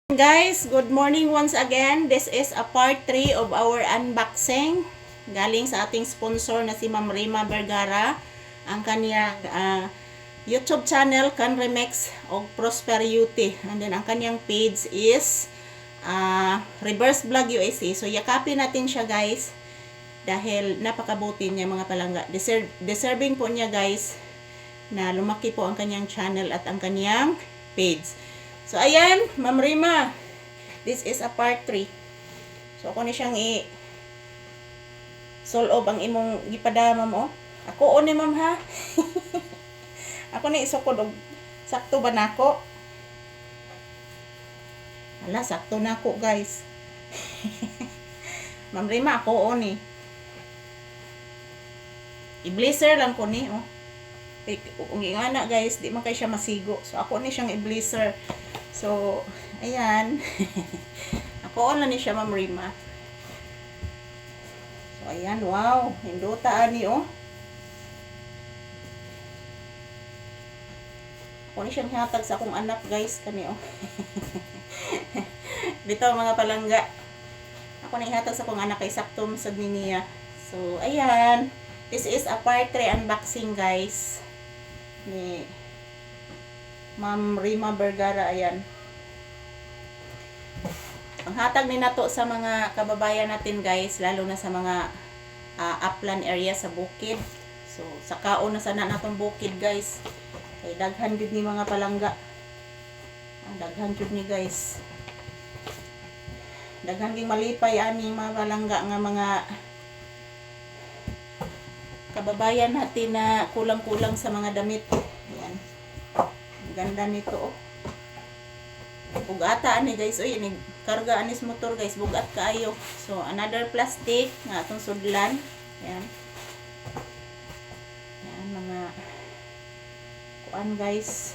Guys, good morning once again. This is a part 3 of our unboxing. Galing sa ating sponsor na si Ma'am Rima Vergara. Ang kanyang YouTube channel, Canremex o Prosperity. And then ang kanyang page is Reverse Vlog USA. So yakapin natin siya guys. Dahil napakabuti niya mga palangga. Deserving po niya guys na lumaki po ang kanyang channel at ang kanyang page. So, ayan, Ma'am Rima. This is a part 3. So, ako ni siyang solve ang imong gipadama mo. Ako o ni ma'am ha. Ako ni isukod og sakto ba nako? Hala, sakto nako guys. Ma'am Rima, ako o ni. I-blister lang ko ni, oh. Kung ingana guys, di man kay siya masigo. So, ako ni siyang i-blister. So, ayan. Ako on na ni siya, Ma'am Rima. So, ayan. Wow. Hinduta ani, oh. Ako ni siyang hatag sa akong anak, guys. Kani, oh. Dito, mga palangga. Ako ni hatag sa akong anak kay saktom sa niya. So, ayan. This is a part 3 unboxing, guys. Ni Ma'am Rima Vergara, ayan. Ang hatag ni nato sa mga kababayan natin guys, lalo na sa mga upland area sa bukid. So, sa kaon na sana natong bukid guys. Kay daghan jud ni mga palangga. Daghan jud ni guys. Daghan ging malipay ani mga palangga nga mga kababayan natin na kulang-kulang sa mga damit. Ayan. Ganda nito, oh. Bugata ani guys, oy, ini karga anis motor guys, bugat kaayo. So another plastic nga atong sudlan. Ayan. Ayan mga kuan guys.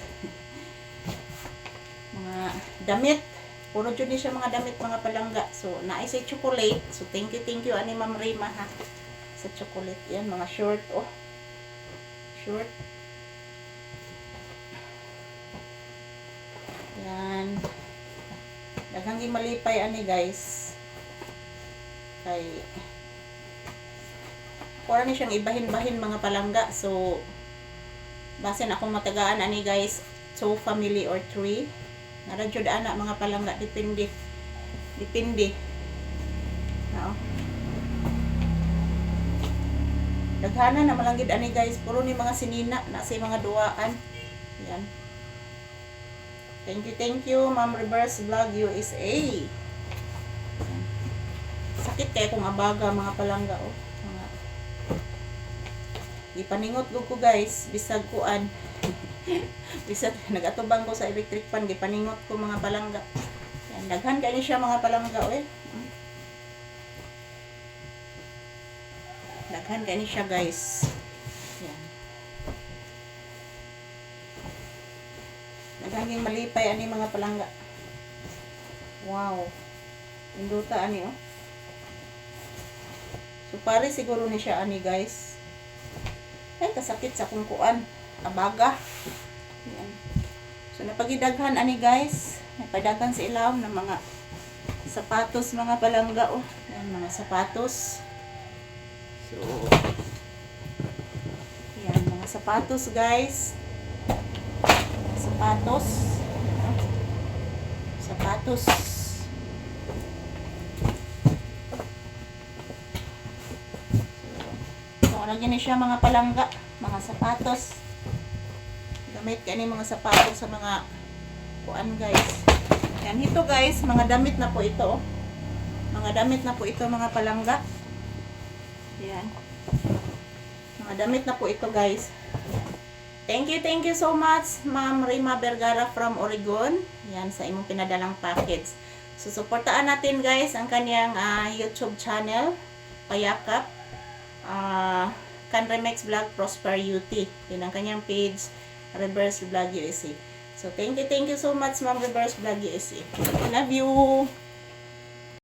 Mga damit. Puro jud ni siya mga damit mga palangga. So naay say chocolate. So thank you ani Ma'am Rima ha. Sa chocolate yan, mga short, oh. Short. Yan. Daghang malipay ani guys. Kay para ni siyang ibahin-bahin mga palangga. So basin akong matagaan ani guys, 2 family or 3. Nara jud ana mga palangga, depende. No. Daghana na malanggid ani guys, puro ni mga sinina na sa mga duwaan. Yan. Thank you Ma'am Reverse Vlog USA. Sakit kay kung abaga mga palangga, oh. Mga gipaningot ko guys, bisag kuan. Bisag nagatubang ko sa electric fan, gipaningot ko mga palangga. Yan, daghan kay siya mga palangga, oh. Daghan kay siya guys. Yan. Naganging malipay ani mga palangga. Wow. Induta ani, oh. So pare siguro ni siya ani guys. Ay kasakit sa kung kuan, abaga. Yan. So napagidaghan ani guys. Napadaghan sa ilaw ng mga sapatos mga palangga, oh. Yan mga sapatos. So yan mga sapatos guys. Sapatos. So, lagyan ni siya mga palangga, mga sapatos. Gamit kani mga sapatos sa mga kuan guys. Yan ito guys, mga damit na po ito. Mga damit na po ito mga palangga. Yan. Mga damit na po ito guys. Thank you so much Ma'am Rima Vergara from Oregon. Yan sa imong pinadalang package. So suportaan natin guys ang kanyang YouTube channel, Payakap, Canremex Vlog Prosperity. Yan ang kanyang page, Reverse Vlog USA. So thank you so much Ma'am Reverse Vlog USA. Love you.